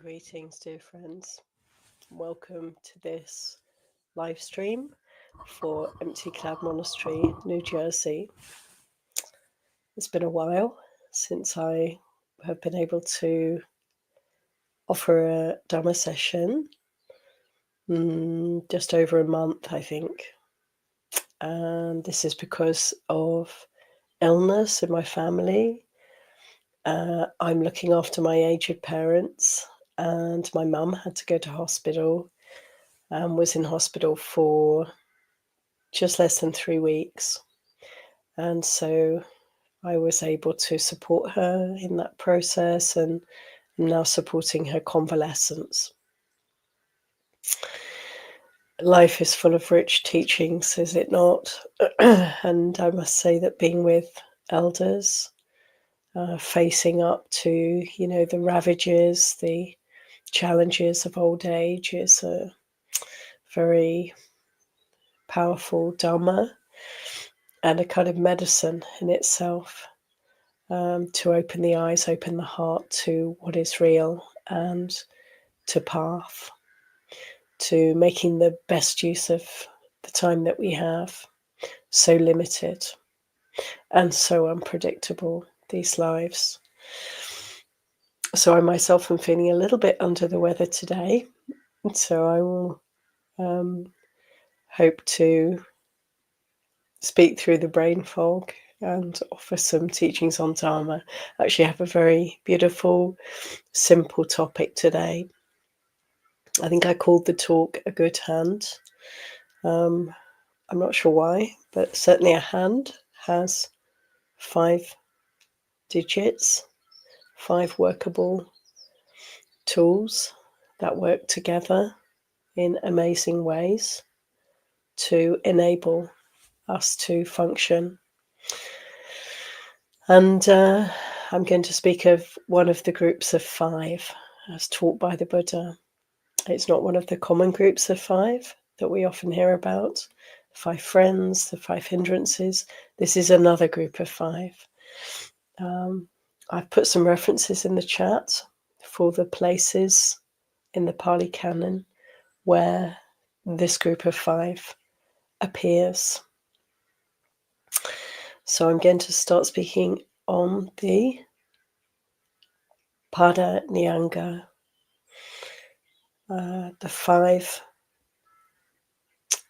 Greetings, dear friends. Welcome to this live stream for Empty Cloud Monastery, New Jersey. It's been a while since I have been able to offer a Dhamma session, just over a month, I think. And this is because of illness in my family. I'm looking after my aged parents, and my mum had to go to hospital and was in hospital for just less than 3 weeks. And so I was able to support her in that process, and I'm now supporting her convalescence. Life is full of rich teachings, is it not? And I must say that being with elders, facing up to, the ravages, the challenges of old age is a very powerful Dhamma and a kind of medicine in itself, to open the eyes, open the heart to what is real and to path, to making the best use of the time that we have, so limited and so unpredictable, these lives. So I myself am feeling a little bit under the weather today, so I will hope to speak through the brain fog and offer some teachings on Dharma. I actually have a very beautiful, simple topic today. I think I called the talk A Good Hand. I'm not sure why, but certainly a hand has 5 digits, 5 workable tools that work together in amazing ways to enable us to function. And I'm going to speak of one of the groups of 5 as taught by the Buddha. It's not one of the common groups of 5 that we often hear about, 5 friends, the 5 hindrances. This is another group of 5. I've put some references in the chat for the places in the Pali Canon where this group of 5 appears. So I'm going to start speaking on the Pada Nyanga, the 5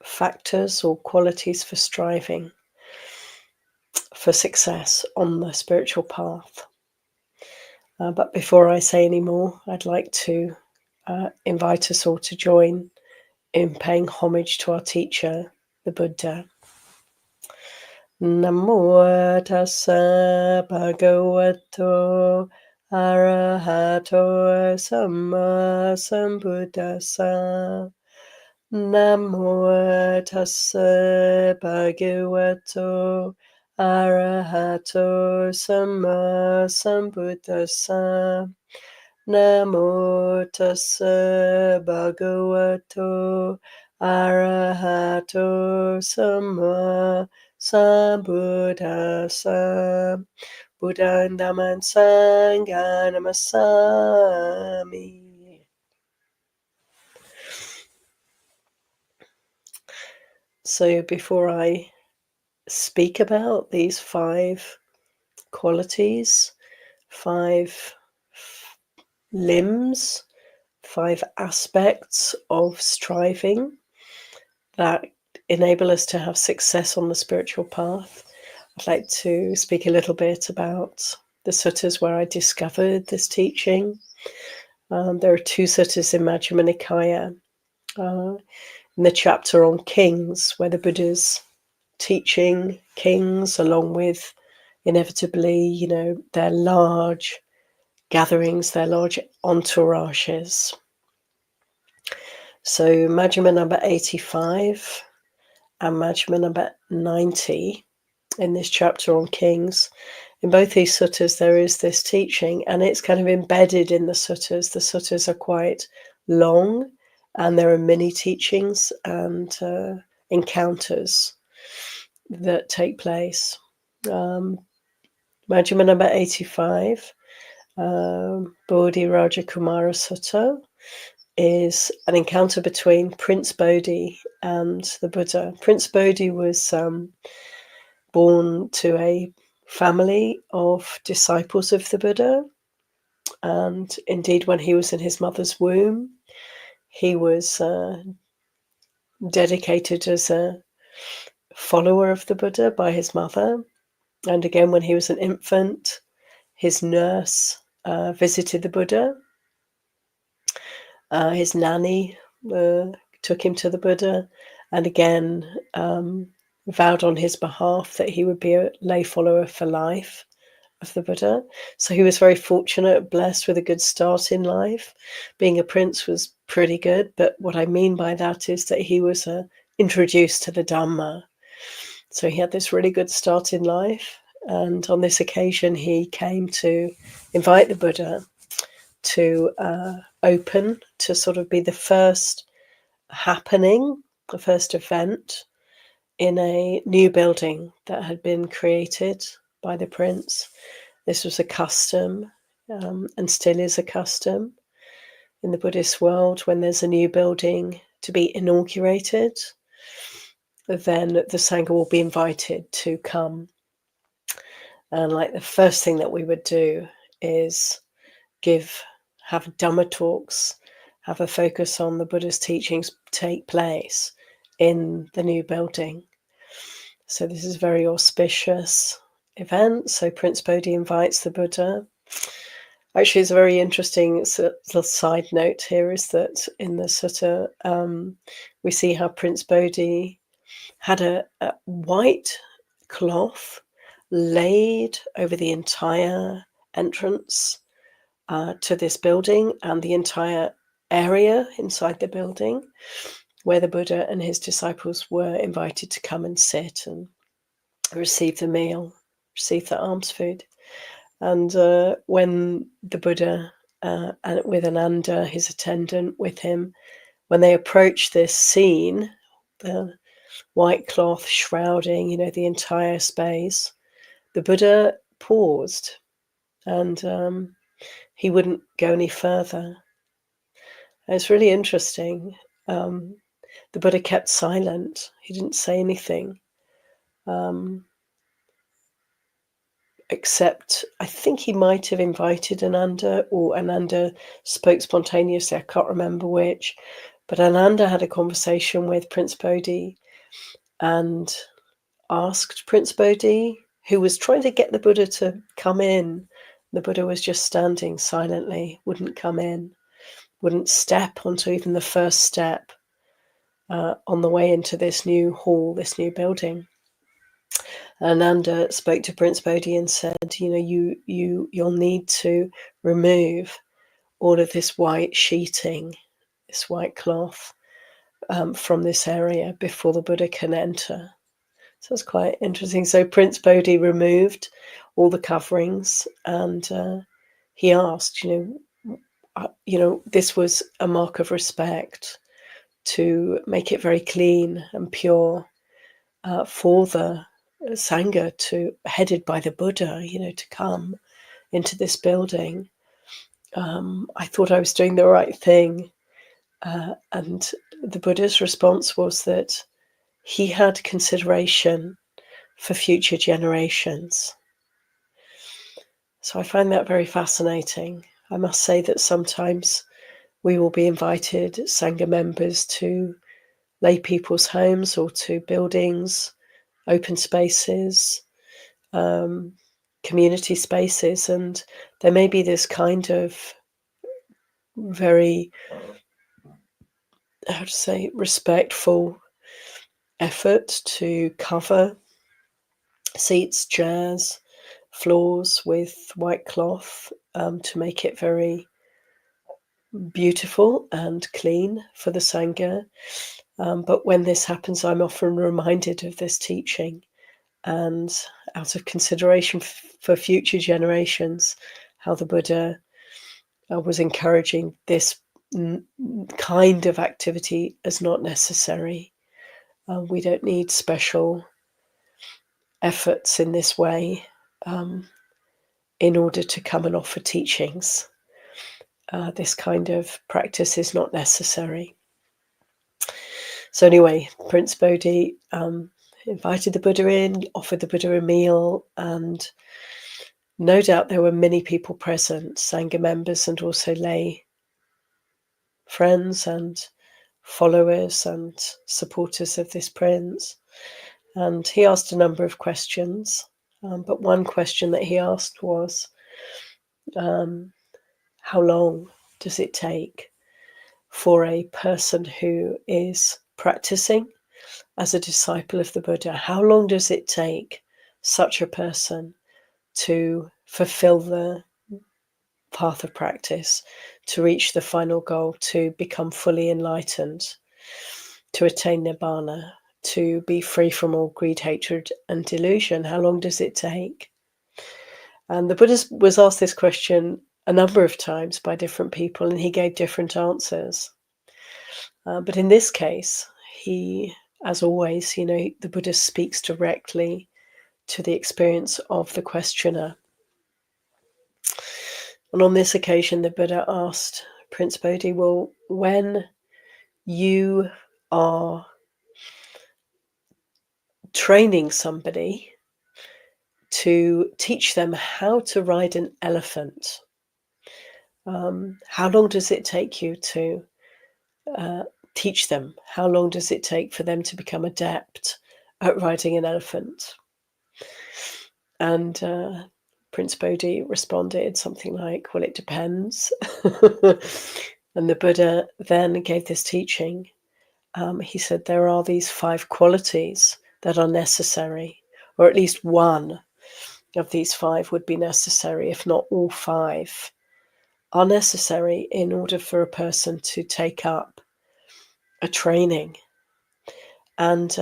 factors or qualities for striving for success on the spiritual path. But before I say any more, I'd like to invite us all to join in paying homage to our teacher, the Buddha. Namo tassa bhagavato arahato samma sambuddhassa. Namo tassa bhagavato arahato samma sambuddhassa. Namo tassa bhagavato arahato samma sambuddhassa. Buddhaṃ Dhammaṃ Sanghaṃ Namasami. So before I speak about these 5 qualities, 5 limbs, 5 aspects of striving that enable us to have success on the spiritual path, I'd like to speak a little bit about the suttas where I discovered this teaching. There are 2 suttas in Majjhima Nikaya. In the chapter on kings, where the Buddha's teaching kings along with inevitably, their large gatherings, their large entourages. So Majjhima number 85 and Majjhima number 90 in this chapter on kings. In both these suttas, there is this teaching, and it's kind of embedded in the suttas. The suttas are quite long, and there are many teachings and encounters that take place. Majjhima number 85 Bodhi Rajakumara Sutta is an encounter between Prince Bodhi and the Buddha. Prince Bodhi was born to a family of disciples of the Buddha, and indeed when he was in his mother's womb, he was dedicated as a follower of the Buddha by his mother. And again, when he was an infant, his nurse visited the Buddha. His nanny took him to the Buddha, and again vowed on his behalf that he would be a lay follower for life of the Buddha. So he was very fortunate, blessed with a good start in life. Being a prince was pretty good, but what I mean by that is that he was introduced to the Dhamma. So he had this really good start in life, and on this occasion he came to invite the Buddha to open, to sort of be the first happening, the first event in a new building that had been created by the prince. This was a custom, and still is a custom in the Buddhist world. When there's a new building to be inaugurated, then the Sangha will be invited to come. And like the first thing that we would do is have Dhamma talks, have a focus on the Buddha's teachings take place in the new building. So this is a very auspicious event. So Prince Bodhi invites the Buddha. Actually, it's a very interesting little side note here is that in the sutta, we see how Prince Bodhi had a white cloth laid over the entire entrance to this building and the entire area inside the building where the Buddha and his disciples were invited to come and sit and receive the meal, receive the alms food. And when the Buddha, and with Ananda, his attendant, with him, when they approached this scene, the white cloth shrouding, the entire space, the Buddha paused and he wouldn't go any further. It's really interesting. The Buddha kept silent. He didn't say anything. Except I think he might have invited Ananda, or Ananda spoke spontaneously. I can't remember which. But Ananda had a conversation with Prince Bodhi and asked Prince Bodhi, who was trying to get the Buddha to come in. The Buddha was just standing silently, wouldn't come in, wouldn't step onto even the first step on the way into this new hall, this new building. Ananda spoke to Prince Bodhi and said, you'll need to remove all of this white sheeting, this white cloth from this area before the Buddha can enter. So it's quite interesting. So Prince Bodhi removed all the coverings and he asked, this was a mark of respect to make it very clean and pure for the Sangha headed by the Buddha, to come into this building. I thought I was doing the right thing. And the Buddha's response was that he had consideration for future generations. So I find that very fascinating. I must say that sometimes we will be invited, Sangha members, to lay people's homes or to buildings, open spaces, community spaces, and there may be this kind of very, respectful effort to cover seats, chairs, floors with white cloth to make it very beautiful and clean for the Sangha. But when this happens, I'm often reminded of this teaching, and out of consideration for future generations, how the Buddha was encouraging this kind of activity as not necessary. We don't need special efforts in this way. in order to come and offer teachings. This kind of practice is not necessary. So anyway, Prince Bodhi invited the Buddha in, offered the Buddha a meal, and no doubt there were many people present, Sangha members and also lay friends and followers and supporters of this prince. And he asked a number of questions, but one question that he asked was, how long does it take for a person who is practicing as a disciple of the Buddha? How long does it take such a person to fulfill the path of practice, to reach the final goal, to become fully enlightened, to attain nibbana, to be free from all greed, hatred, and delusion? How long does it take? And the Buddha was asked this question a number of times by different people, and he gave different answers. But in this case, he, as always, the Buddha speaks directly to the experience of the questioner. And on this occasion, the Buddha asked Prince Bodhi, well, when you are training somebody to teach them how to ride an elephant, how long does it take you to teach them? How long does it take for them to become adept at riding an elephant? And Prince Bodhi responded something like, well, it depends. And the Buddha then gave this teaching. He said there are these 5 qualities that are necessary, or at least one of these 5 would be necessary, if not all 5 are necessary in order for a person to take up a training. And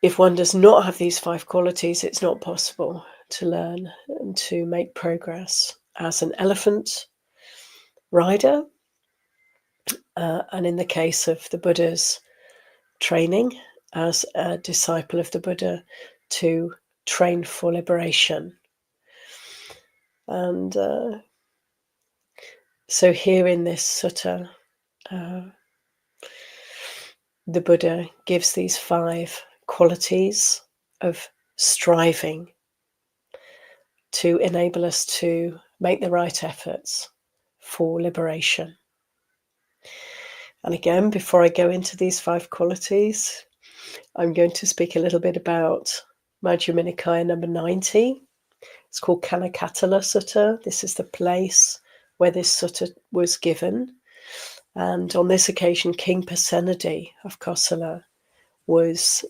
if one does not have these 5 qualities, it's not possible to learn and to make progress as an elephant rider. And in the case of the Buddha's training as a disciple of the Buddha, to train for liberation. And so here in this sutta, the Buddha gives these 5 qualities of striving to enable us to make the right efforts for liberation. And again, before I go into these 5 qualities, I'm going to speak a little bit about Majjhima Nikaya number 90. It's called Kanakatala Sutta. This is the place where this sutta was given. And on this occasion, King Pasenadi of Kosala was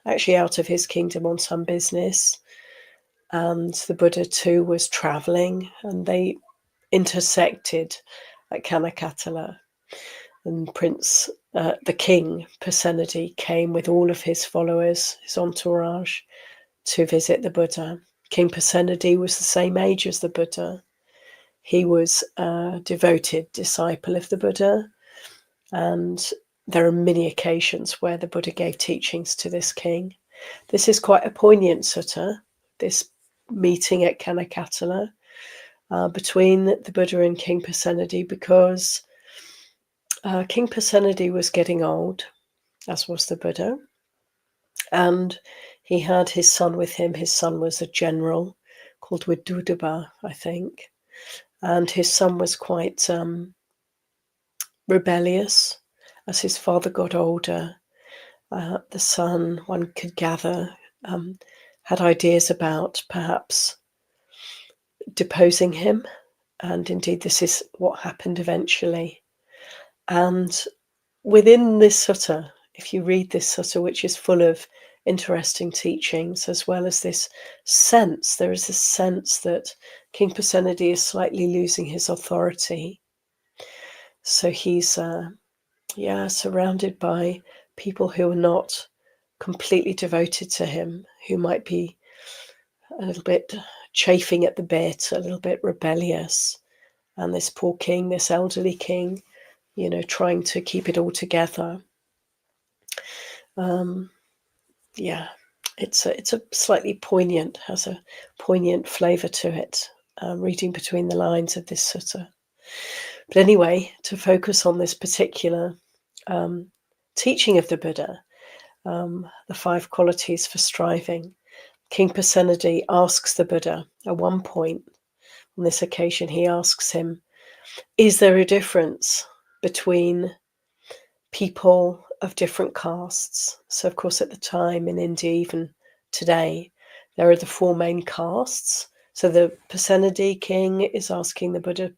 actually out of his kingdom on some business. And the Buddha too was traveling, and they intersected at Kanakatala. And the king, Pasenadi, came with all of his followers, his entourage, to visit the Buddha. King Pasenadi was the same age as the Buddha. He was a devoted disciple of the Buddha, and there are many occasions where the Buddha gave teachings to this king. This is quite a poignant sutta, this meeting at Kanakatala between the Buddha and King Pasenadi, because King Pasenadi was getting old, as was the Buddha, and he had his son with him. His son was a general called Vidudaba, I think, and his son was quite rebellious. As his father got older, the son, one could gather, had ideas about perhaps deposing him, and indeed this is what happened eventually. And within this sutta, if you read this sutta, which is full of interesting teachings, as well as this sense, there is a sense that King Pasenadi is slightly losing his authority. So he's surrounded by people who are not completely devoted to him, who might be a little bit chafing at the bit, a little bit rebellious. And this poor king, this elderly king, trying to keep it all together. It's a slightly poignant, has a poignant flavour to it, reading between the lines of this sutta. But anyway, to focus on this particular teaching of the Buddha, the 5 qualities for striving, King Pasenadi asks the Buddha at one point, on this occasion, he asks him, is there a difference between people of different castes? So, of course, at the time in India, even today, there are the 4 main castes. So the Pasenadi king is asking the Buddha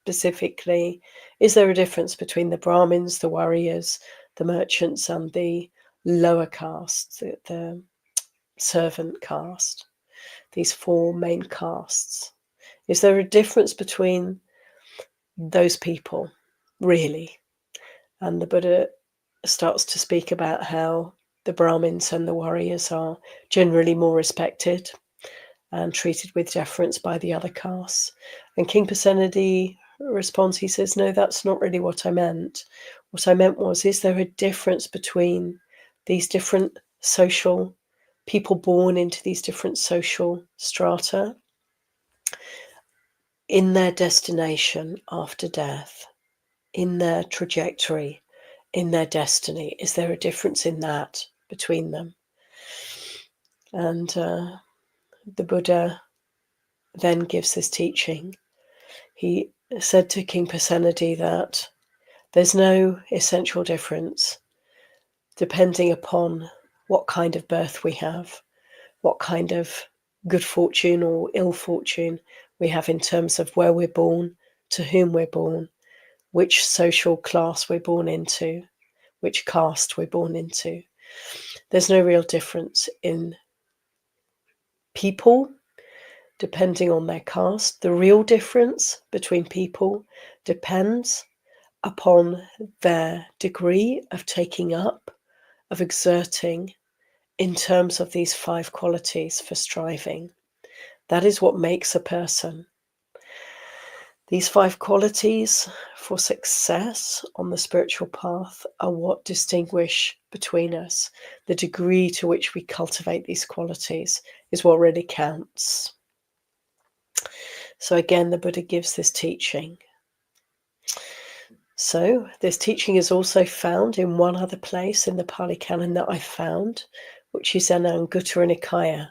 specifically, is there a difference between the Brahmins, the warriors, the merchants, and the lower caste, the servant caste? These 4 main castes. Is there a difference between those people, really? And the Buddha starts to speak about how the Brahmins and the warriors are generally more respected and treated with deference by the other castes. And King Pasenadi responds, he says, no, that's not really what I meant. What I meant was, is there a difference between these different social people born into these different social strata in their destination after death, in their trajectory, in their destiny? Is there a difference in that between them? And the Buddha then gives this teaching. He said to King Pasenadi that there's no essential difference depending upon what kind of birth we have, what kind of good fortune or ill fortune we have in terms of where we're born, to whom we're born, which social class we're born into, which caste we're born into. There's no real difference in people depending on their caste. The real difference between people depends upon their degree of taking up, of exerting in terms of these 5 qualities for striving. That is what makes a person. These 5 qualities for success on the spiritual path are what distinguish between us. The degree to which we cultivate these qualities is what really counts. So again, the Buddha gives this teaching. So this teaching is also found in one other place in the Pali Canon that I found, which is in Anguttara Nikaya,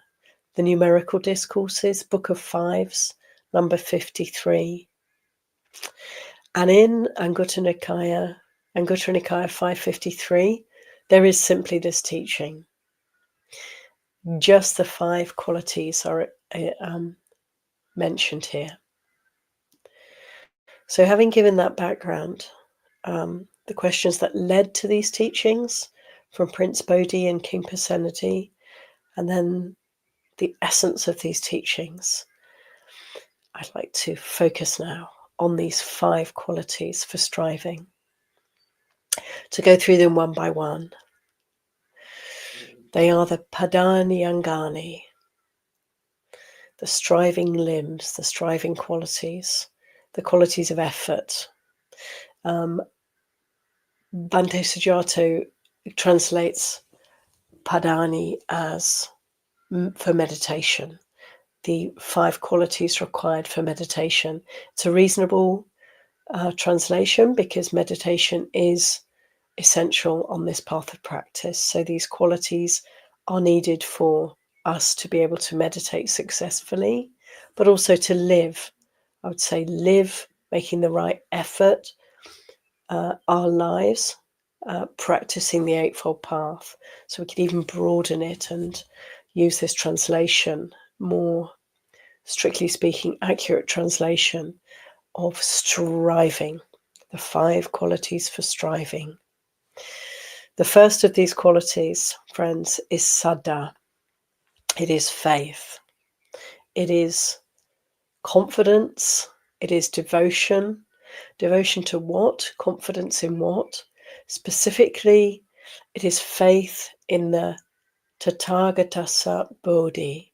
the Numerical Discourses, Book of Fives, number 53. And in Anguttara Nikaya 553, there is simply this teaching. Just the 5 qualities are mentioned here. So having given that background, the questions that led to these teachings from Prince Bodhi and King Pasenadi, and then the essence of these teachings, I'd like to focus now on these 5 qualities for striving. To go through them one by one. They are the padani angani, the striving limbs, the striving qualities, the qualities of effort. Bhante Sujato translates padani as for meditation, the 5 qualities required for meditation. It's a reasonable translation because meditation is essential on this path of practice. So these qualities are needed for us to be able to meditate successfully, but also to live. I would say live, making the right effort, our lives, practicing the Eightfold Path. So we could even broaden it and use this translation, more strictly speaking, accurate translation of striving, the 5 qualities for striving. The first of these qualities, friends, is saddha. It is faith. It is confidence. It is devotion. Devotion to what? Confidence in what? Specifically, it is faith in the Tathagatassa Bodhi,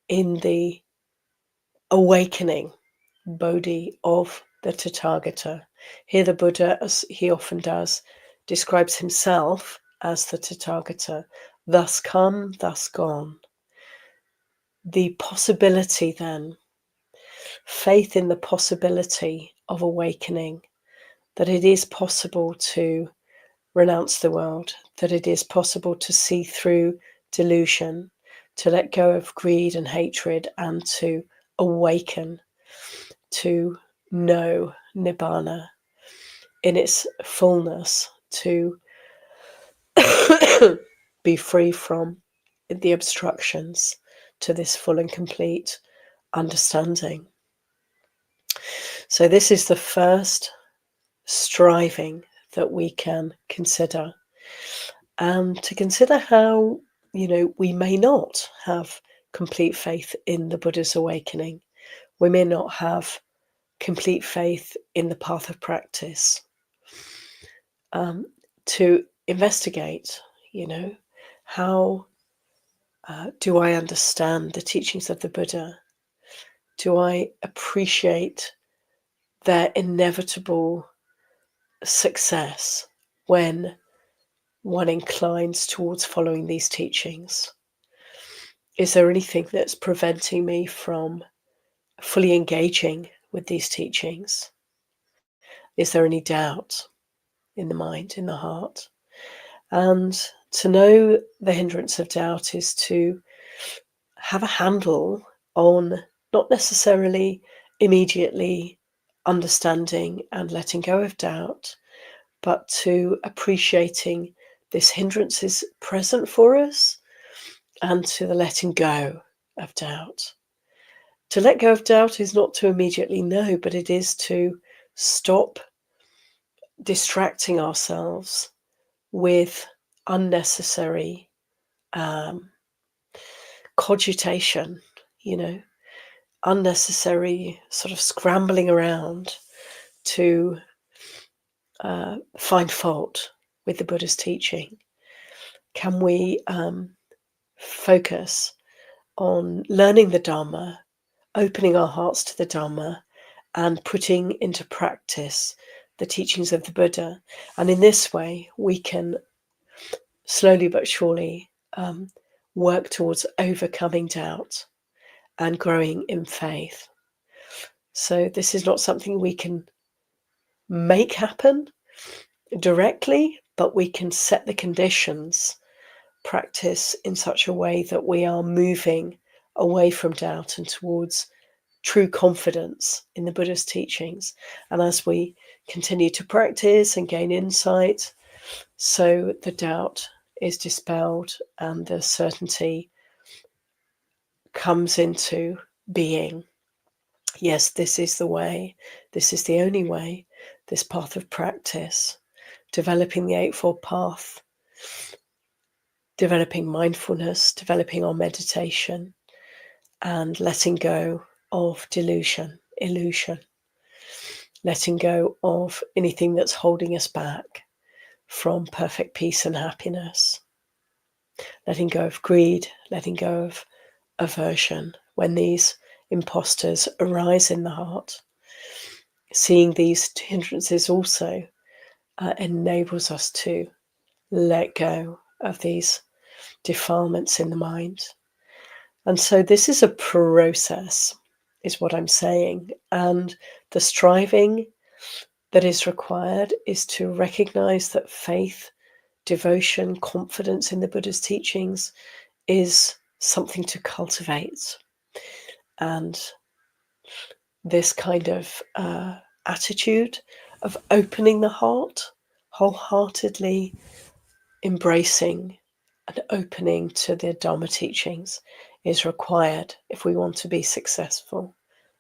in the awakening Bodhi of the Tathagata. Here the Buddha, as he often does, describes himself as the Tathagata, thus come, thus gone. The possibility then, faith in the possibility of awakening, that it is possible to renounce the world, that it is possible to see through delusion, to let go of greed and hatred, and to awaken to know Nibbana in its fullness, to be free from the obstructions to this full and complete understanding. So this is the first striving that we can consider, and to consider how, we may not have complete faith in the Buddha's awakening. We may not have complete faith in the path of practice. To investigate, how do I understand the teachings of the Buddha? Do I appreciate their inevitable success when one inclines towards following these teachings? Is there anything that's preventing me from fully engaging with these teachings? Is there any doubt in the mind, in the heart? And to know the hindrance of doubt is to have a handle on not necessarily immediately understanding and letting go of doubt, but to appreciating this hindrance is present for us, and to the letting go of doubt. To let go of doubt is not to immediately know, but it is to stop distracting ourselves with unnecessary cogitation, unnecessary sort of scrambling around to find fault with the Buddha's teaching. Can we focus on learning the Dharma, opening our hearts to the Dharma, and putting into practice the teachings of the Buddha? And in this way, we can slowly but surely work towards overcoming doubt and growing in faith. So this is not something we can make happen directly, but we can set the conditions, practice in such a way that we are moving away from doubt and towards true confidence in the Buddha's teachings. And as we continue to practice and gain insight, so the doubt is dispelled and the certainty comes into being. Yes, this is the way, this is the only way, this path of practice, developing the Eightfold Path, developing mindfulness, developing our meditation, and letting go of delusion, illusion, letting go of anything that's holding us back from perfect peace and happiness, letting go of greed, letting go of aversion when these imposters arise in the heart. Seeing these hindrances also enables us to let go of these defilements in the mind. And so this is a process, is what I'm saying. And the striving that is required is to recognize that faith, devotion, confidence in the Buddha's teachings is something to cultivate. And this kind of attitude of opening the heart, wholeheartedly embracing and opening to the Dharma teachings is required if we want to be successful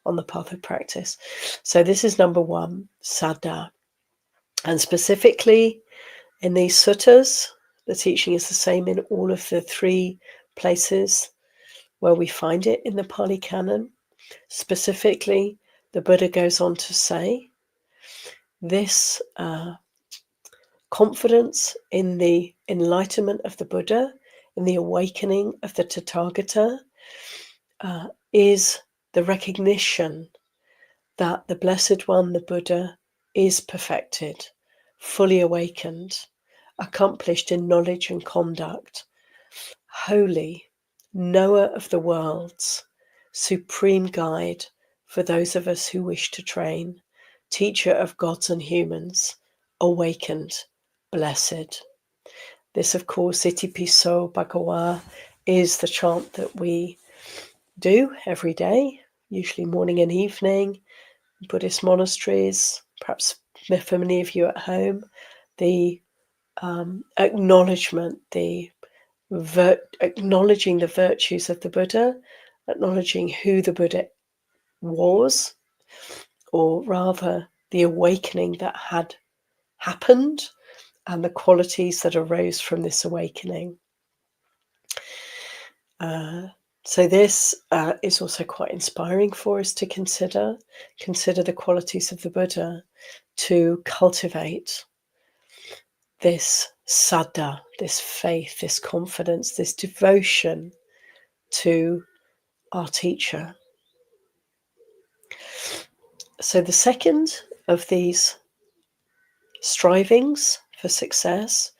on the path of practice. So this is number one, saddha. And specifically in these suttas, the teaching is the same in all of the three places where we find it in the Pali Canon. Specifically, the Buddha goes on to say, this confidence in the enlightenment of the Buddha, in the awakening of the Tathagata, is the recognition that the Blessed One, the Buddha, is perfected, fully awakened, accomplished in knowledge and conduct, holy, knower of the worlds, supreme guide for those of us who wish to train, teacher of gods and humans, awakened, blessed. This, of course, Iti Piso Bhagawa, is the chant that we do every day, usually morning and evening, in Buddhist monasteries, perhaps for many of you at home. The acknowledgement, acknowledging the virtues of the Buddha, acknowledging who the Buddha was, or rather the awakening that had happened and the qualities that arose from this awakening. So this is also quite inspiring for us to consider the qualities of the Buddha, to cultivate this saddha, this faith, this confidence, this devotion to our teacher. So the second of these strivings for success,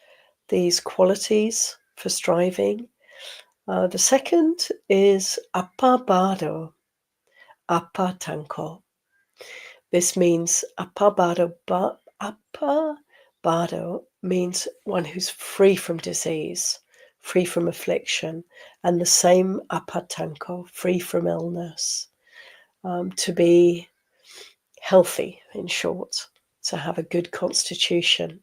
these qualities for striving, the second is appabado, apatanko. This means appabado means one who's free from disease, free from affliction, and the same apatanko, free from illness, to be healthy, in short, to have a good constitution.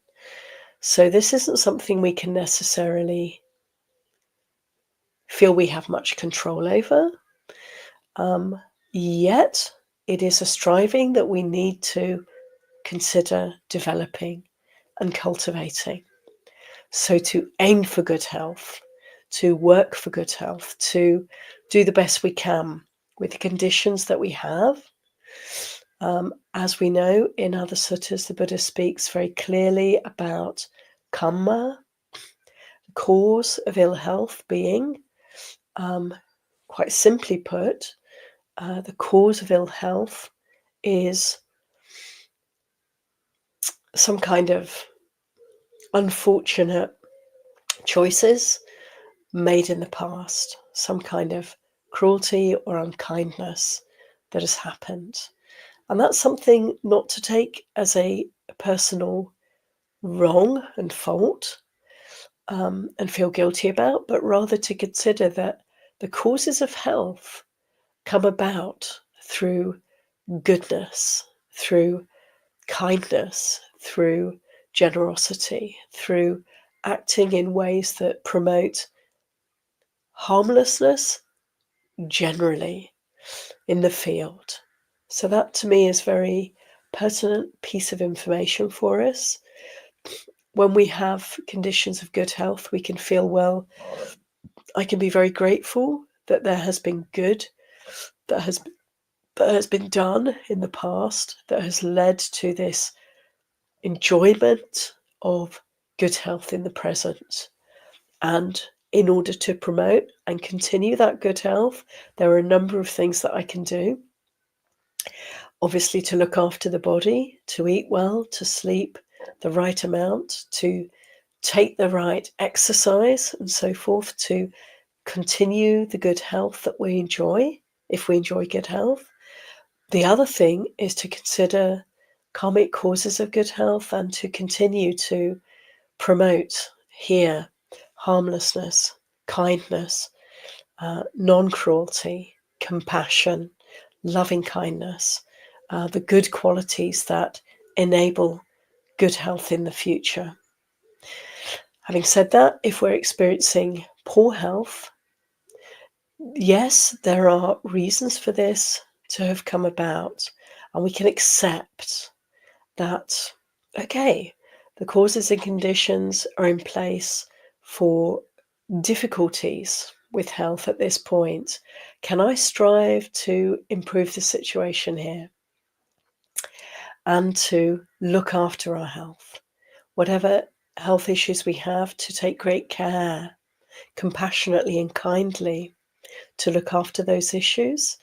So this isn't something we can necessarily feel we have much control over, yet it is a striving that we need to consider developing and cultivating. So to aim for good health, to work for good health, to do the best we can with the conditions that we have. As we know in other suttas, the Buddha speaks very clearly about karma, the cause of ill health being, quite simply put, the cause of ill health is some kind of unfortunate choices made in the past, some kind of cruelty or unkindness that has happened. And that's something not to take as a personal wrong and fault, and feel guilty about, but rather to consider that the causes of health come about through goodness, through kindness, through generosity, through acting in ways that promote harmlessness generally in the field. So that to me is a very pertinent piece of information for us. When we have conditions of good health, we can feel, well, I can be very grateful that there has been good that has been done in the past that has led to this enjoyment of good health in the present. And in order to promote and continue that good health, there are a number of things that I can do. Obviously, to look after the body, to eat well, to sleep the right amount, to take the right exercise and so forth, to continue the good health that we enjoy, if we enjoy good health. The other thing is to consider karmic causes of good health and to continue to promote here harmlessness, kindness, non-cruelty, compassion, loving kindness, the good qualities that enable good health in the future. Having said that, if we're experiencing poor health, yes, there are reasons for this to have come about, and we can accept that, okay, the causes and conditions are in place for difficulties with health at this point. Can I strive to improve the situation here and to look after our health? Whatever health issues we have, to take great care, compassionately and kindly, to look after those issues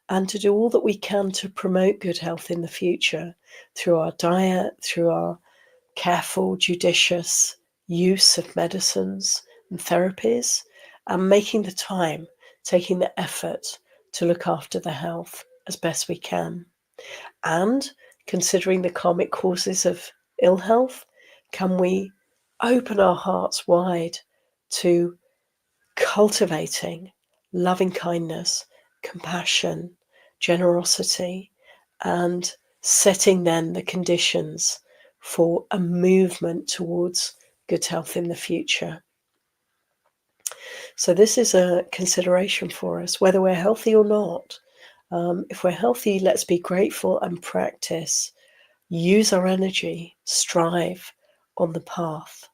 and to do all that we can to promote good health in the future through our diet, through our careful, judicious use of medicines and therapies, and making the time, taking the effort to look after the health as best we can. And considering the karmic causes of ill health, can we open our hearts wide to cultivating loving kindness, compassion, generosity, and setting then the conditions for a movement towards good health in the future. So this is a consideration for us, whether we're healthy or not. If we're healthy, let's be grateful and practice. Use our energy, strive on the path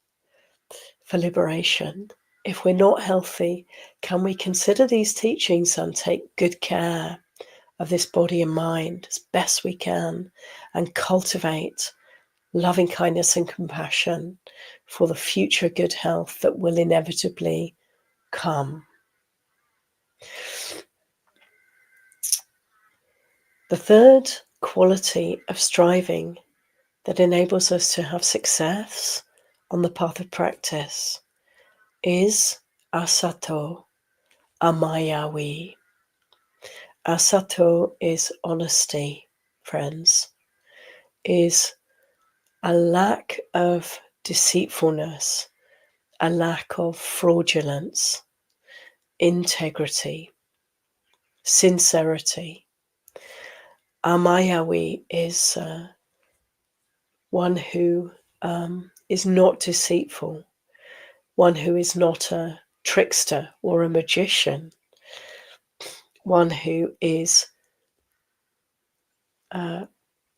for liberation. If we're not healthy, can we consider these teachings and take good care of this body and mind as best we can and cultivate loving kindness and compassion for the future good health that will inevitably come. The third quality of striving that enables us to have success on the path of practice is asato amayawi. Asato is honesty, friends, is a lack of deceitfulness, a lack of fraudulence, integrity, sincerity. Amayawi is one who is not deceitful, one who is not a trickster or a magician, one who is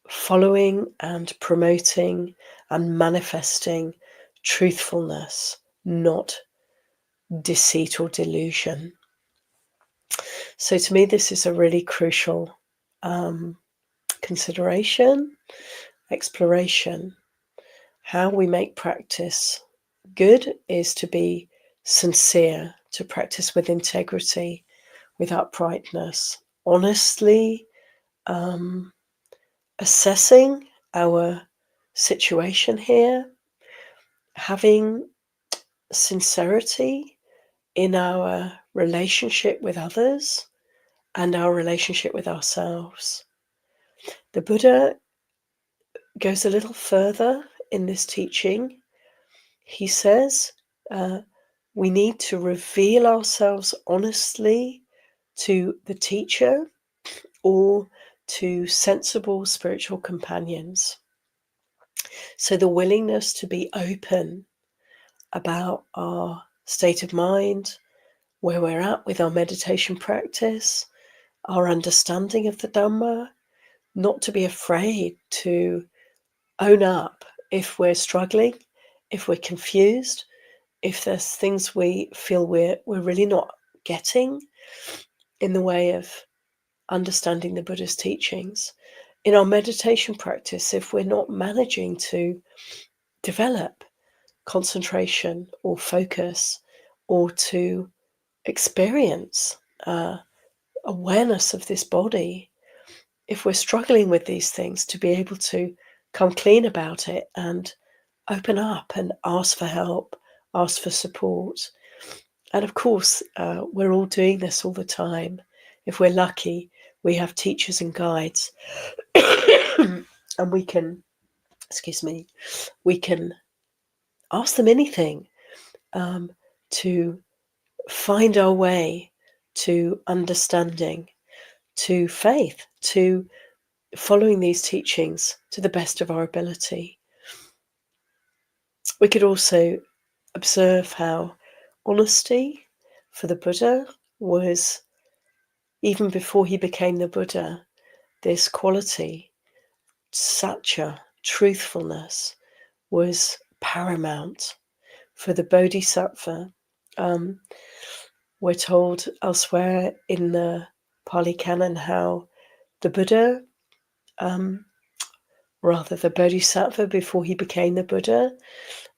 following and promoting and manifesting truthfulness, not deceit or delusion. So to me, this is a really crucial consideration, exploration. How we make practice good is to be sincere, to practice with integrity, with uprightness, honestly assessing our situation here, having sincerity in our relationship with others and our relationship with ourselves. The Buddha goes a little further in this teaching. He says we need to reveal ourselves honestly to the teacher or to sensible spiritual companions. So the willingness to be open about our state of mind, where we're at with our meditation practice, our understanding of the Dhamma, not to be afraid to own up if we're struggling, if we're confused, if there's things we feel we're really not getting in the way of understanding the Buddha's teachings. In our meditation practice, if we're not managing to develop concentration or focus or to experience awareness of this body, if we're struggling with these things, to be able to come clean about it and open up and ask for help, ask for support. And of course, we're all doing this all the time. If we're lucky, we have teachers and guides and we can ask them anything to find our way to understanding, to faith, to following these teachings to the best of our ability. We could also observe how honesty for the Buddha was, even before he became the Buddha, this quality, satya, truthfulness, was paramount for the Bodhisattva. We're told elsewhere in the Pali Canon how the Buddha, the Bodhisattva before he became the Buddha,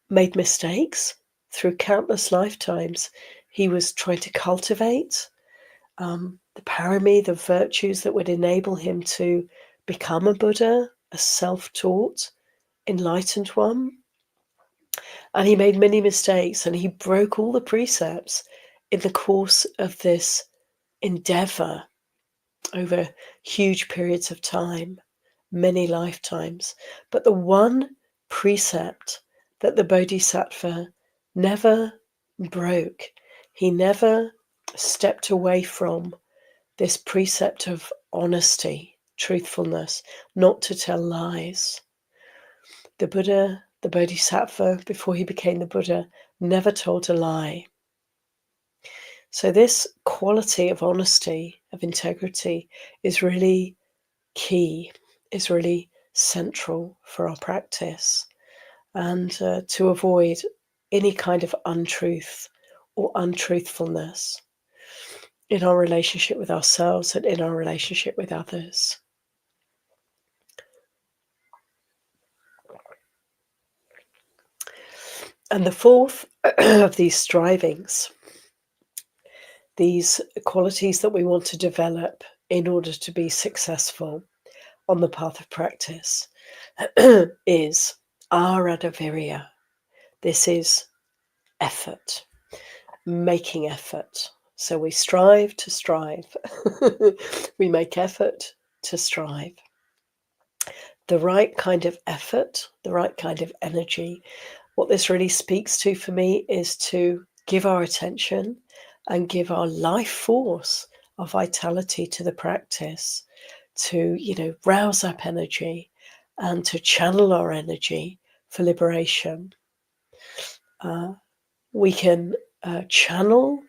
made mistakes through countless lifetimes. He was trying to cultivate the parami, the virtues that would enable him to become a Buddha, a self-taught, enlightened one. And he made many mistakes and he broke all the precepts in the course of this endeavor over huge periods of time, many lifetimes. But the one precept that the Bodhisattva never broke, he never stepped away from this precept of honesty, truthfulness, not to tell lies. The Buddha, the Bodhisattva, before he became the Buddha, never told a lie. So this quality of honesty, of integrity, is really key, is really central for our practice, and to avoid any kind of untruth or untruthfulness in our relationship with ourselves and in our relationship with others. And the fourth of these strivings, these qualities that we want to develop in order to be successful on the path of practice, is Aradaviriya. This is effort, making effort. So we strive to strive. We make effort to strive. The right kind of effort, the right kind of energy. What this really speaks to for me is to give our attention and give our life force, our vitality to the practice, to, rouse up energy and to channel our energy for liberation. We can channel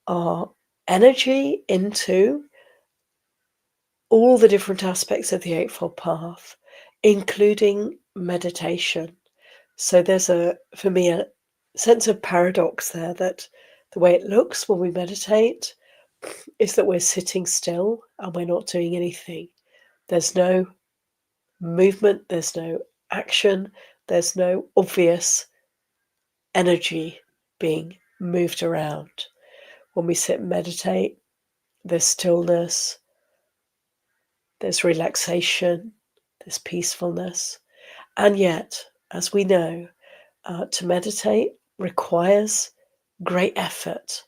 our energy into all the different aspects of the Eightfold Path, including meditation. So there's for me, a sense of paradox there, that the way it looks when we meditate is that we're sitting still and we're not doing anything. There's no movement, there's no action, there's no obvious energy being moved around. When we sit and meditate, there's stillness, there's relaxation, there's peacefulness. And yet, as we know, to meditate requires great effort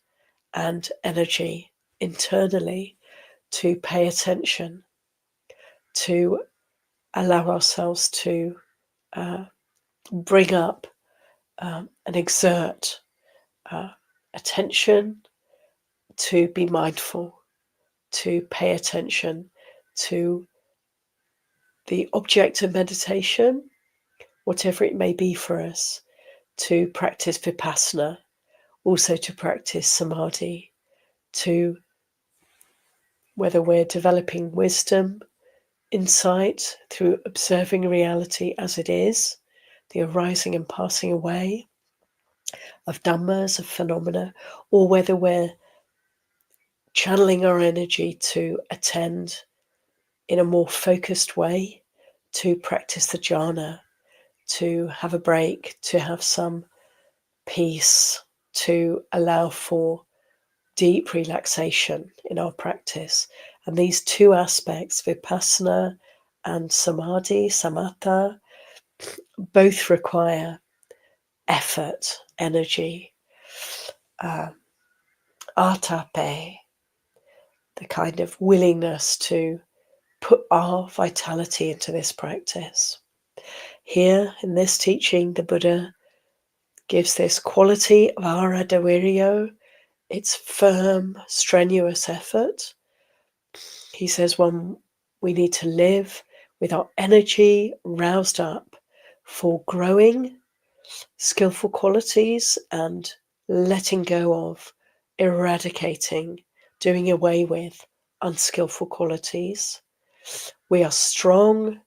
and energy internally to pay attention, to allow ourselves to bring up and exert attention, to be mindful, to pay attention to the object of meditation, whatever it may be for us, to practice vipassana, also to practice samadhi, to whether we're developing wisdom, insight through observing reality as it is, the arising and passing away of dhammas, of phenomena, or whether we're channeling our energy to attend in a more focused way, to practice the jhana, to have a break, to have some peace, to allow for deep relaxation in our practice. And these two aspects, vipassana and samadhi, samatha, both require effort, energy, atape, the kind of willingness to put our vitality into this practice. Here in this teaching, the Buddha gives this quality of aradaviriya, it's firm, strenuous effort. He says we need to live with our energy roused up for growing skillful qualities and letting go of, eradicating, doing away with unskillful qualities. We are strong.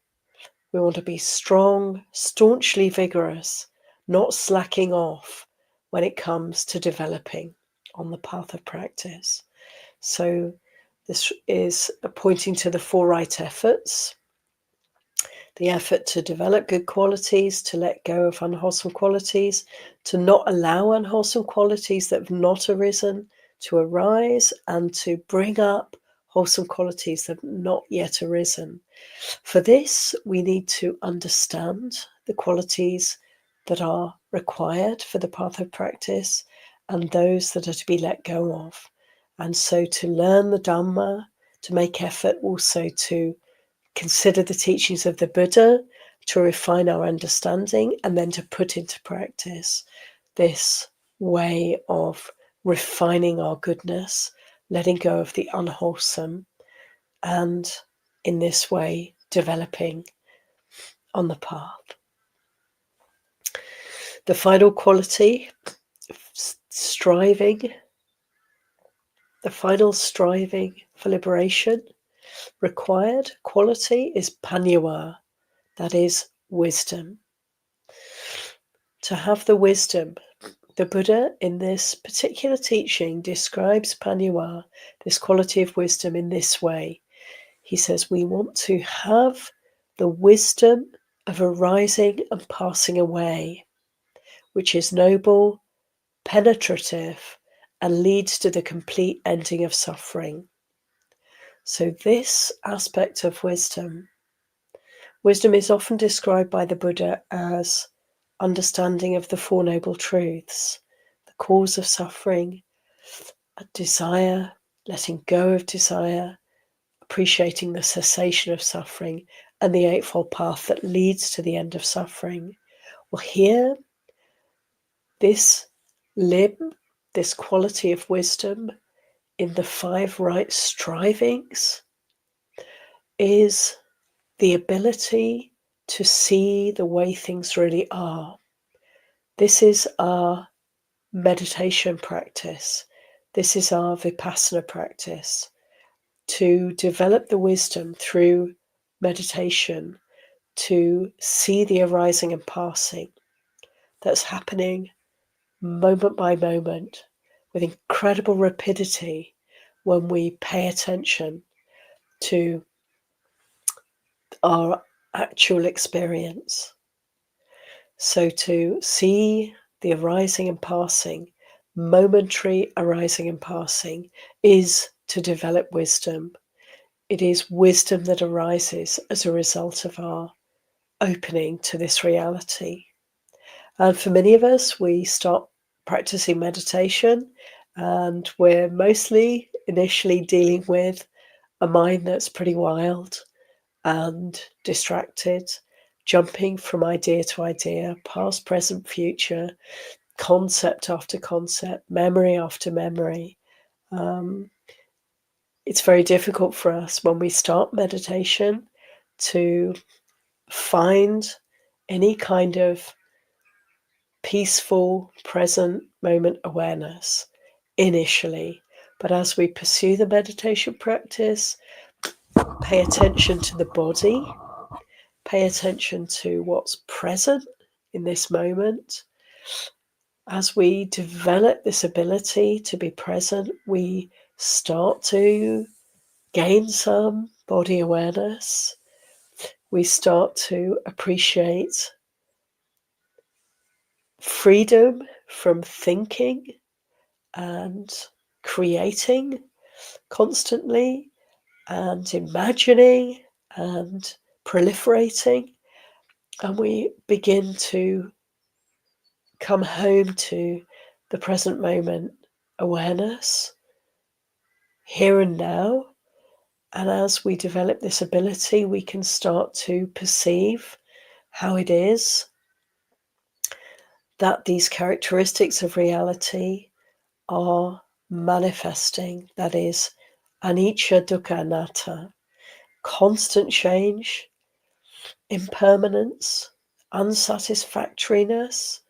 We want to be strong, staunchly vigorous, not slacking off when it comes to developing on the path of practice. So this is pointing to the four right efforts: the effort to develop good qualities, to let go of unwholesome qualities, to not allow unwholesome qualities that have not arisen to arise, and to bring up wholesome qualities that have not yet arisen. For this, we need to understand the qualities that are required for the path of practice and those that are to be let go of. And so to learn the Dhamma, to make effort also to consider the teachings of the Buddha, to refine our understanding, and then to put into practice this way of refining our goodness, letting go of the unwholesome, and in this way developing on the path. The final quality, striving, the final striving for liberation required quality is panyava, that is wisdom. To have the wisdom, the Buddha in this particular teaching describes panyava, this quality of wisdom, in this way. He says we want to have the wisdom of arising and passing away, which is noble, penetrative, and leads to the complete ending of suffering. So this aspect of wisdom is often described by the Buddha as understanding of the Four Noble Truths, the cause of suffering, desire, letting go of desire, appreciating the cessation of suffering, and the Eightfold Path that leads to the end of suffering. Well, here, this limb, this quality of wisdom in the 5 right strivings is the ability to see the way things really are. This is our meditation practice. This is our vipassana practice. To develop the wisdom through meditation, to see the arising and passing that's happening moment by moment with incredible rapidity when we pay attention to our actual experience. So to see the arising and passing, momentary arising and passing, is to develop wisdom. It is wisdom that arises as a result of our opening to this reality. And for many of us, we start practicing meditation, and we're mostly initially dealing with a mind that's pretty wild and distracted, jumping from idea to idea, past, present, future, concept after concept, memory after memory. It's very difficult for us when we start meditation to find any kind of peaceful, present moment awareness initially. But as we pursue the meditation practice, pay attention to the body, pay attention to what's present in this moment. As we develop this ability to be present, we start to gain some body awareness. We start to appreciate freedom from thinking and creating constantly and imagining and proliferating. And we begin to come home to the present moment awareness, here and now. And as we develop this ability, we can start to perceive how it is that these characteristics of reality are manifesting. That is, anicca, dukkha, anatta, constant change, impermanence, unsatisfactoriness,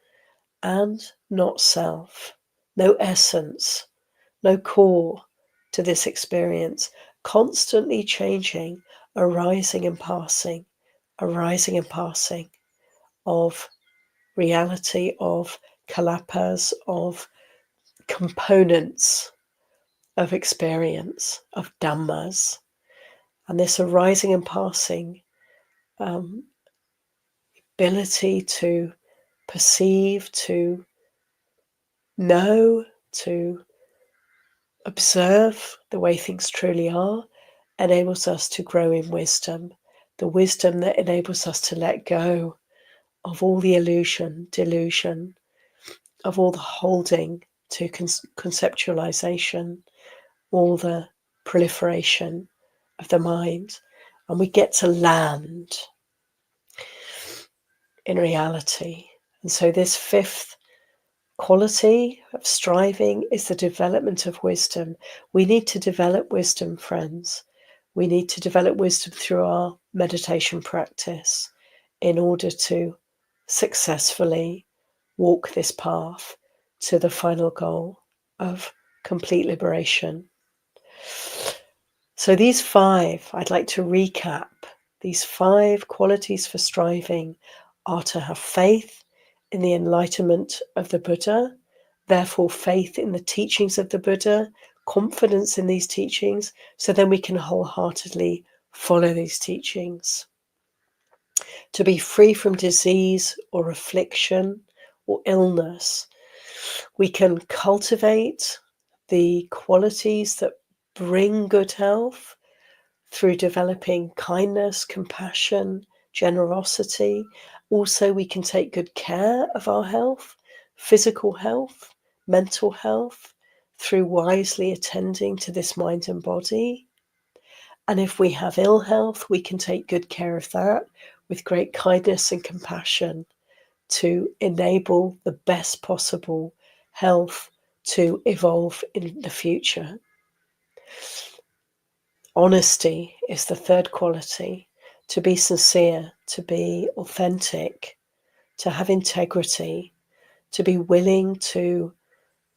and not self. No essence, no core to this experience, constantly changing, arising and passing of reality, of kalapas, of components of experience, of dhammas. And this arising and passing ability to perceive, to know, to observe the way things truly are, enables us to grow in wisdom. The wisdom that enables us to let go of all the illusion, delusion, of all the holding to conceptualization, all the proliferation of the mind, and we get to land in reality. And so this fifth quality of striving is the development of wisdom. We need to develop wisdom, friends. We need to develop wisdom through our meditation practice in order to successfully walk this path to the final goal of complete liberation. So these five, I'd like to recap. These five qualities for striving are to have faith in the enlightenment of the Buddha, therefore faith in the teachings of the Buddha, confidence in these teachings, so then we can wholeheartedly follow these teachings. To be free from disease or affliction or illness, we can cultivate the qualities that bring good health through developing kindness, compassion, generosity. Also, we can take good care of our health, physical health, mental health, through wisely attending to this mind and body. And if we have ill health, we can take good care of that with great kindness and compassion to enable the best possible health to evolve in the future. Honesty is the third quality. To be sincere, to be authentic, to have integrity, to be willing to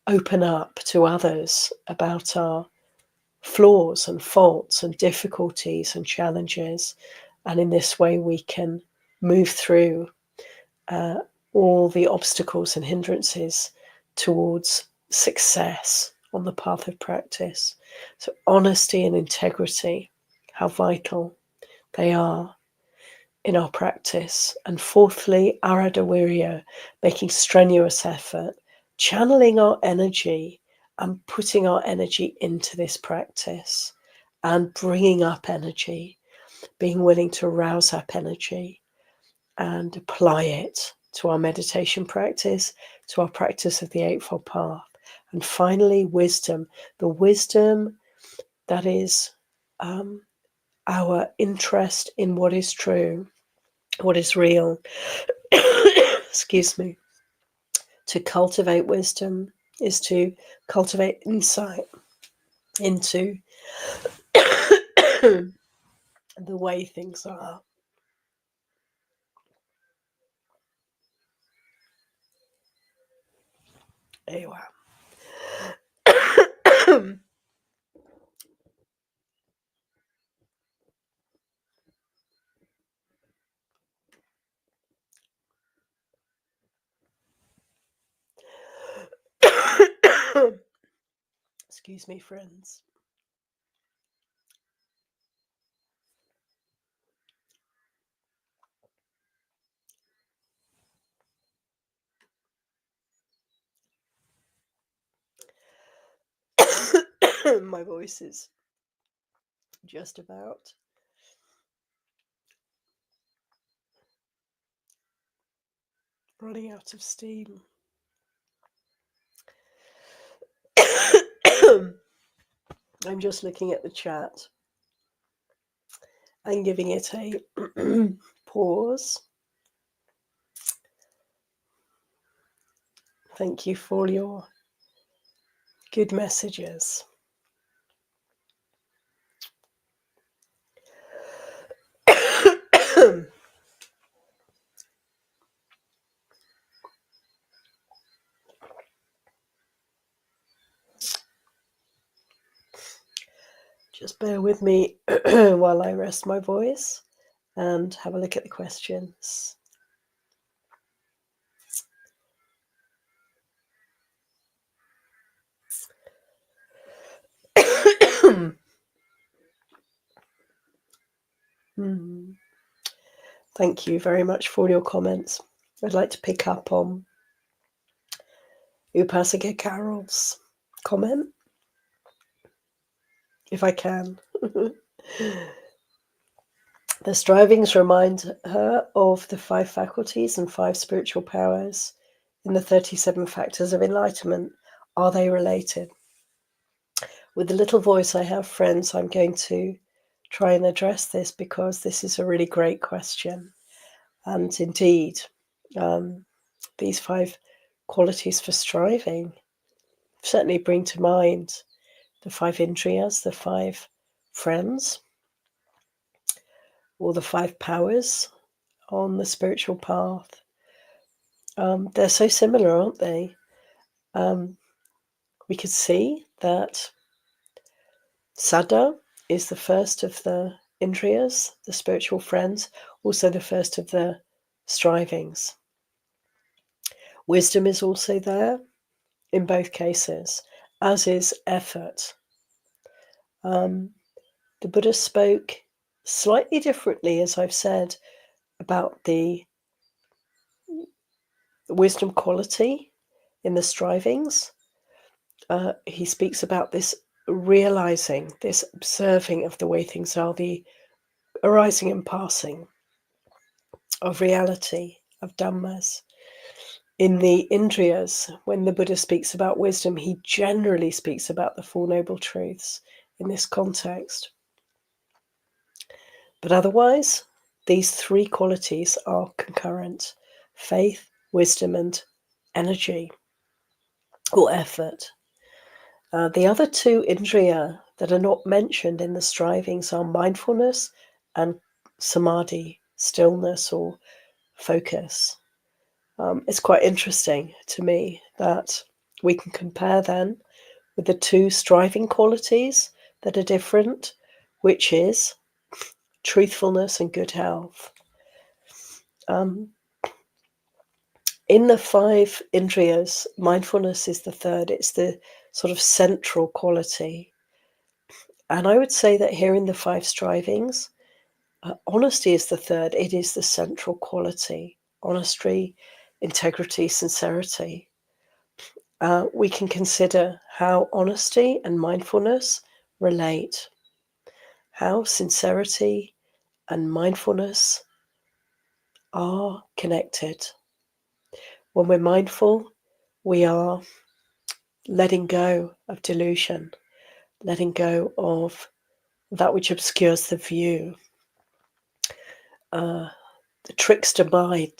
open up to others about our flaws and faults and difficulties and challenges. And in this way, we can move through all the obstacles and hindrances towards success on the path of practice. So honesty and integrity, how vital they are in our practice. And fourthly, Aradawirya, making strenuous effort, channeling our energy and putting our energy into this practice and bringing up energy, being willing to rouse up energy and apply it to our meditation practice, to our practice of the Eightfold Path. And finally, wisdom, the wisdom that is our interest in what is true, what is real. Excuse me. To cultivate wisdom is to cultivate insight into the way things are. Ayya. Excuse me, friends. My voice is just about running out of steam. I'm just looking at the chat and giving it a pause. Thank you for your good messages. Just bear with me while I rest my voice and have a look at the questions. Thank you very much for your comments. I'd like to pick up on Upasika Carol's comment, if I can. The strivings remind her of the 5 faculties and 5 spiritual powers in the 37 factors of enlightenment. Are they related? With the little voice I have, friends, I'm going to try and address this because this is a really great question. And indeed, these 5 qualities for striving certainly bring to mind the 5 indriyas, the 5 friends, or the 5 powers on the spiritual path. They're so similar, aren't they? We could see that Sada is the first of the indriyas, the spiritual friends, also the first of the strivings. Wisdom is also there in both cases, as is effort. The Buddha spoke slightly differently, as I've said, about the wisdom quality in the strivings. He speaks about this realizing, this observing of the way things are, the arising and passing of reality, of dhammas. In the Indriyas, when the Buddha speaks about wisdom, he generally speaks about the Four Noble Truths in this context. But otherwise, these 3 qualities are concurrent: faith, wisdom, and energy or effort. The other 2 indriya that are not mentioned in the strivings are mindfulness and samadhi, stillness or focus. It's quite interesting to me that we can compare then with the 2 striving qualities that are different, which is truthfulness and good health. In the 5 indriyas, mindfulness is the third. It's the sort of central quality. And I would say that here in the 5 strivings, honesty is the third. It is the central quality. Honesty, integrity, sincerity. We can consider how honesty and mindfulness relate, how sincerity and mindfulness are connected. When we're mindful, we are letting go of delusion, letting go of that which obscures the view. The trickster mind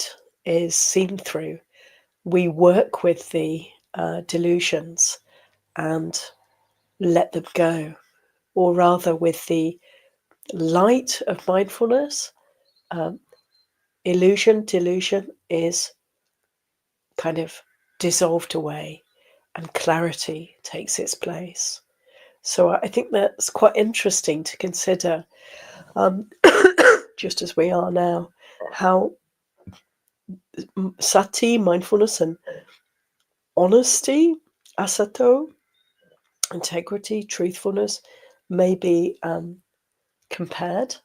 is seen through. We work with the delusions and let them go, or rather, with the light of mindfulness, delusion is kind of dissolved away and clarity takes its place. So I think that's quite interesting to consider, just as we are now, how sati, mindfulness, and honesty, asato, integrity, truthfulness, may be compared.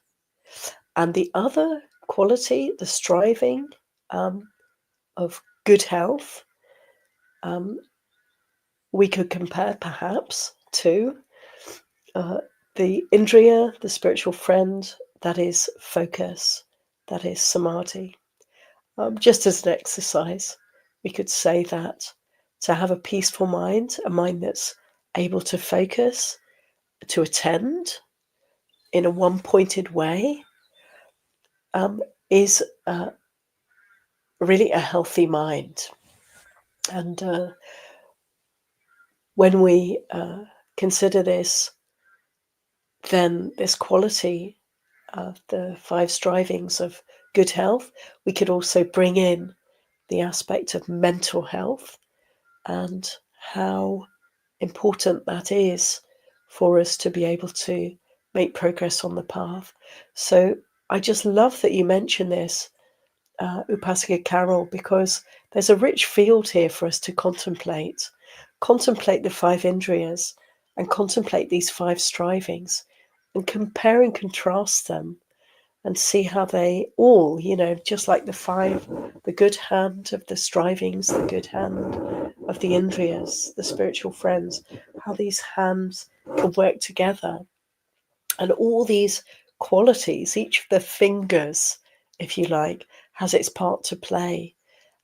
And the other quality, the striving of good health, we could compare perhaps to the indriya, the spiritual friend, that is focus, that is samadhi. Just as an exercise, we could say that to have a peaceful mind, a mind that's able to focus, to attend in a one-pointed way, is really a healthy mind. And when we consider this, then this quality of the 5 strivings of good health, we could also bring in the aspect of mental health and how important that is for us to be able to make progress on the path. So I just love that you mention this, Upasika Carol, because there's a rich field here for us to contemplate the 5 indriyas and contemplate these 5 strivings and compare and contrast them and see how they all, just like the good hand of the strivings, the good hand of the indriyas, the spiritual friends, how these hands can work together. And all these qualities, each of the fingers, if you like, has its part to play.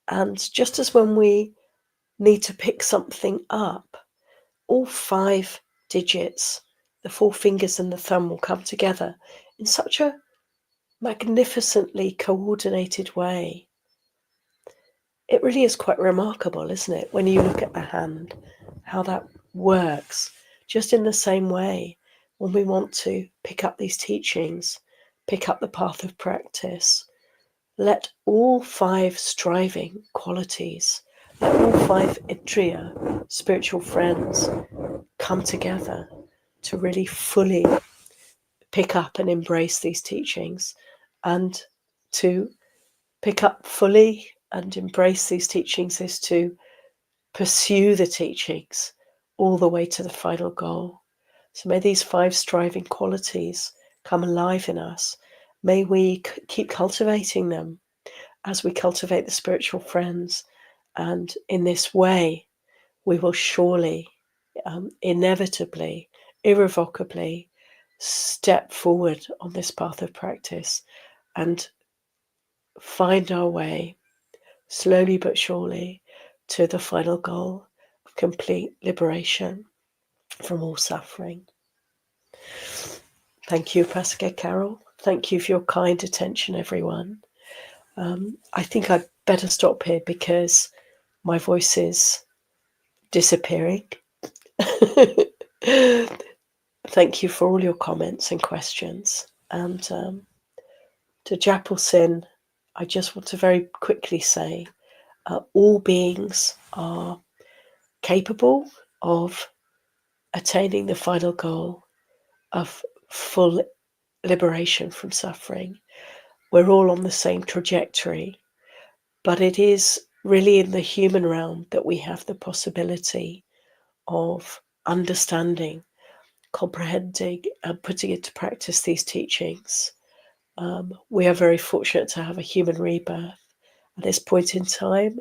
And just as when we need to pick something up, all 5 digits, the 4 fingers and the thumb, will come together in such a magnificently coordinated way. It really is quite remarkable, isn't it, when you look at the hand, how that works. Just in the same way, when we want to pick up these teachings, pick up the path of practice, let all 5 striving qualities, let all 5 Idriya, spiritual friends, come together to really fully pick up and embrace these teachings. And to pick up fully and embrace these teachings is to pursue the teachings all the way to the final goal. So may these 5 striving qualities come alive in us. May we keep cultivating them as we cultivate the spiritual friends. And in this way, we will surely, inevitably, irrevocably step forward on this path of practice and find our way, slowly but surely, to the final goal of complete liberation from all suffering. Thank you, Pastor Carol. Thank you for your kind attention, everyone. I think I'd better stop here because my voice is disappearing. Thank you for all your comments and questions. And to Japal Sin, I just want to very quickly say all beings are capable of attaining the final goal of full liberation from suffering. We're all on the same trajectory, but it is really in the human realm that we have the possibility of understanding, comprehending, and putting into practice these teachings. We are very fortunate to have a human rebirth at this point in time.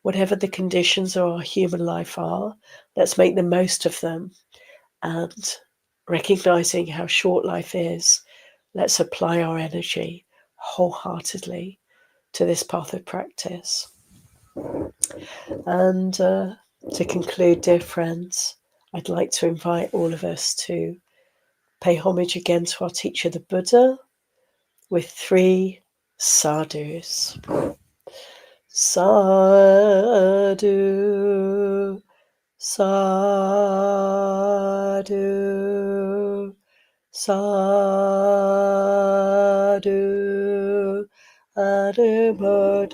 Whatever the conditions of our human life are, let's make the most of them. And recognizing how short life is, let's apply our energy wholeheartedly to this path of practice. And to conclude, dear friends, I'd like to invite all of us to pay homage again to our teacher, the Buddha, with 3 sadhus. Sadhu, sadhu, sadhu, Anumodami.